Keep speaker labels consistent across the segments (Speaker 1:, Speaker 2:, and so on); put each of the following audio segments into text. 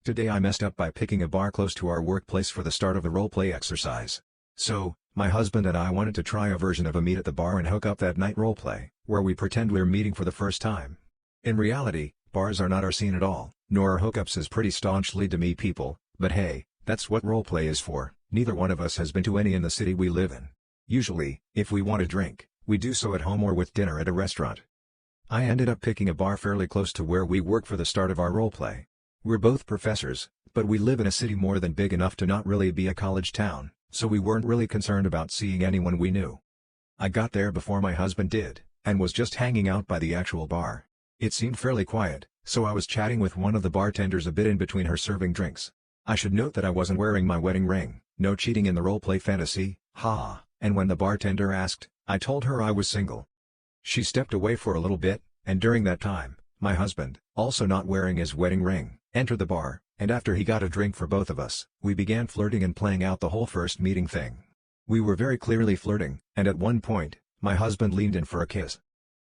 Speaker 1: Today I messed up by picking a bar close to our workplace for the start of the roleplay exercise. So, my husband and I wanted to try a version of a meet at the bar and hook up that night roleplay, where we pretend we're meeting for the first time. In reality, bars are not our scene at all, nor are hookups as pretty staunchly to meet people, but hey, that's what roleplay is for. Neither one of us has been to any in the city we live in. Usually, if we want a drink, we do so at home or with dinner at a restaurant. I ended up picking a bar fairly close to where we work for the start of our roleplay. We're both professors, but we live in a city more than big enough to not really be a college town, so we weren't really concerned about seeing anyone we knew. I got there before my husband did, and was just hanging out by the actual bar. It seemed fairly quiet, so I was chatting with one of the bartenders a bit in between her serving drinks. I should note that I wasn't wearing my wedding ring, no cheating in the roleplay fantasy, haha, and when the bartender asked, I told her I was single. She stepped away for a little bit, and during that time, my husband, also not wearing his wedding ring, entered the bar, and after he got a drink for both of us, we began flirting and playing out the whole first meeting thing. We were very clearly flirting, and at one point, my husband leaned in for a kiss.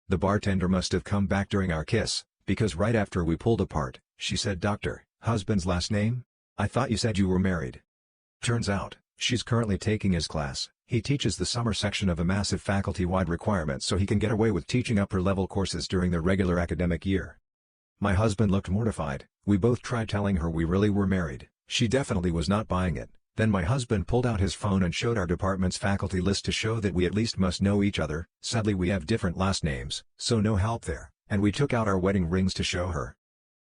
Speaker 1: The bartender must have come back during our kiss, because right after we pulled apart, she said, "Doctor, husband's last name? I thought you said you were married." Turns out, she's currently taking his class. He teaches the summer section of a massive faculty-wide requirement so he can get away with teaching upper-level courses during the regular academic year. My husband looked mortified. We both tried telling her we really were married. She definitely was not buying it. Then my husband pulled out his phone and showed our department's faculty list to show that we at least must know each other. Sadly, we have different last names, so no help there, and we took out our wedding rings to show her.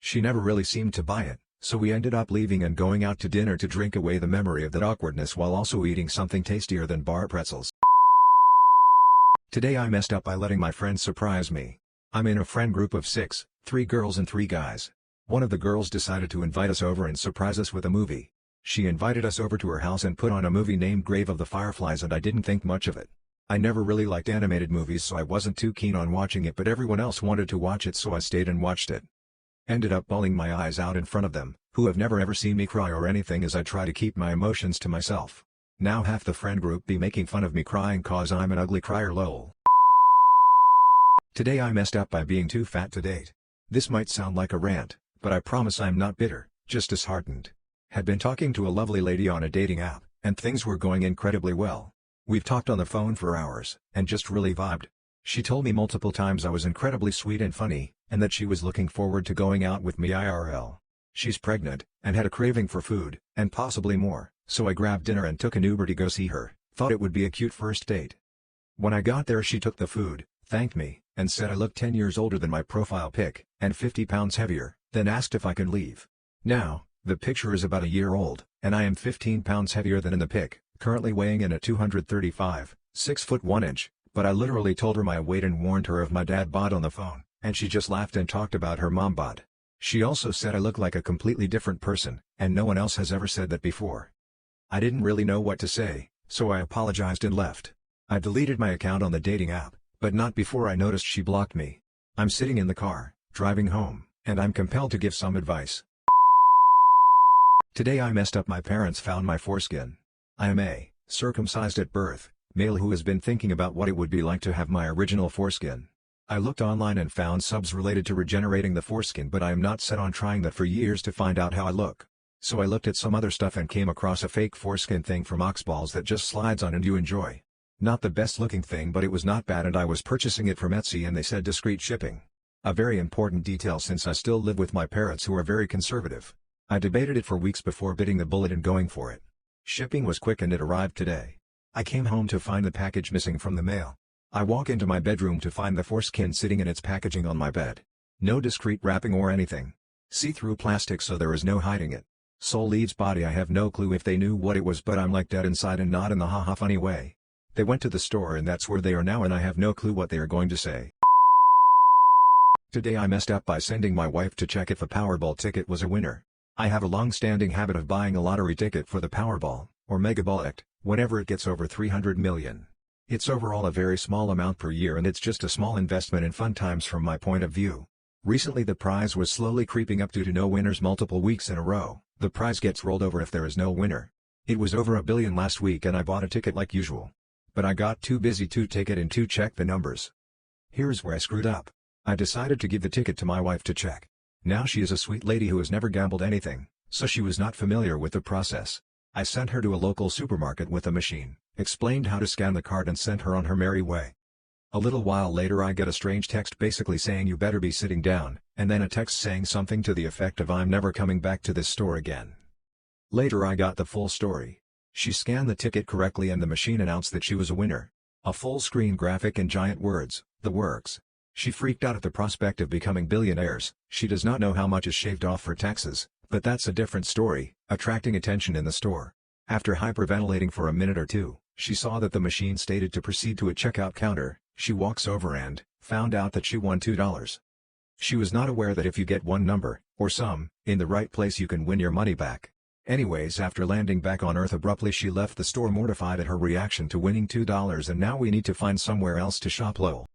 Speaker 1: She never really seemed to buy it, so we ended up leaving and going out to dinner to drink away the memory of that awkwardness while also eating something tastier than bar pretzels. Today I messed up by letting my friends surprise me. I'm in a friend group of 6, 3 girls and 3 guys. One of the girls decided to invite us over and surprise us with a movie. She invited us over to her house and put on a movie named Grave of the Fireflies, and I didn't think much of it. I never really liked animated movies, so I wasn't too keen on watching it, but everyone else wanted to watch it, so I stayed and watched it. Ended up bawling my eyes out in front of them, who have never ever seen me cry or anything, as I try to keep my emotions to myself. Now half the friend group be making fun of me crying cause I'm an ugly crier, lol. Today I messed up by being too fat to date. This might sound like a rant, but I promise I'm not bitter, just disheartened. Had been talking to a lovely lady on a dating app, and things were going incredibly well. We've talked on the phone for hours, and just really vibed. She told me multiple times I was incredibly sweet and funny, and that she was looking forward to going out with me IRL. She's pregnant, and had a craving for food, and possibly more, so I grabbed dinner and took an Uber to go see her. Thought it would be a cute first date. When I got there, she took the food, thanked me, and said I looked 10 years older than my profile pic, and 50 pounds heavier, then asked if I could leave. Now, the picture is about a year old, and I am 15 pounds heavier than in the pic, currently weighing in at 235, 6 foot 1 inch, but I literally told her my weight and warned her of my dad bod on the phone, and she just laughed and talked about her mom bod. She also said I look like a completely different person, and no one else has ever said that before. I didn't really know what to say, so I apologized and left. I deleted my account on the dating app, but not before I noticed she blocked me. I'm sitting in the car, driving home, and I'm compelled to give some advice. Today I messed up. My parents found my foreskin. I am a circumcised at birth male who has been thinking about what it would be like to have my original foreskin. I looked online and found subs related to regenerating the foreskin, but I am not set on trying that for years to find out how I look. So I looked at some other stuff and came across a fake foreskin thing from Oxballs that just slides on and you enjoy. Not the best looking thing, but it was not bad, and I was purchasing it from Etsy and they said discreet shipping. A very important detail since I still live with my parents who are very conservative. I debated it for weeks before biting the bullet and going for it. Shipping was quick and it arrived today. I came home to find the package missing from the mail. I walk into my bedroom to find the foreskin sitting in its packaging on my bed. No discreet wrapping or anything. See-through plastic, so there is no hiding it. Soul leaves body. I have no clue if they knew what it was, but I'm like dead inside, and not in the haha funny way. They went to the store and that's where they are now, and I have no clue what they are going to say. Today I messed up by sending my wife to check if a Powerball ticket was a winner. I have a long-standing habit of buying a lottery ticket for the Powerball, or Megaball, whenever it gets over 300 million. It's overall a very small amount per year, and it's just a small investment in fun times from my point of view. Recently the prize was slowly creeping up due to no winners multiple weeks in a row. The prize gets rolled over if there is no winner. It was over $1 billion last week and I bought a ticket like usual. But I got too busy to take it and to check the numbers. Here's where I screwed up. I decided to give the ticket to my wife to check. Now she is a sweet lady who has never gambled anything, so she was not familiar with the process. I sent her to a local supermarket with a machine, explained how to scan the card and sent her on her merry way. A little while later I get a strange text basically saying you better be sitting down, and then a text saying something to the effect of I'm never coming back to this store again. Later I got the full story. She scanned the ticket correctly and the machine announced that she was a winner. A full-screen graphic and giant words, the works. She freaked out at the prospect of becoming billionaires. She does not know how much is shaved off for taxes, but that's a different story, attracting attention in the store. After hyperventilating for a minute or two, she saw that the machine stated to proceed to a checkout counter. She walks over and found out that she won $2. She was not aware that if you get one number, or sum, in the right place you can win your money back. Anyways, after landing back on Earth abruptly she left the store mortified at her reaction to winning $2 and now we need to find somewhere else to shop lol.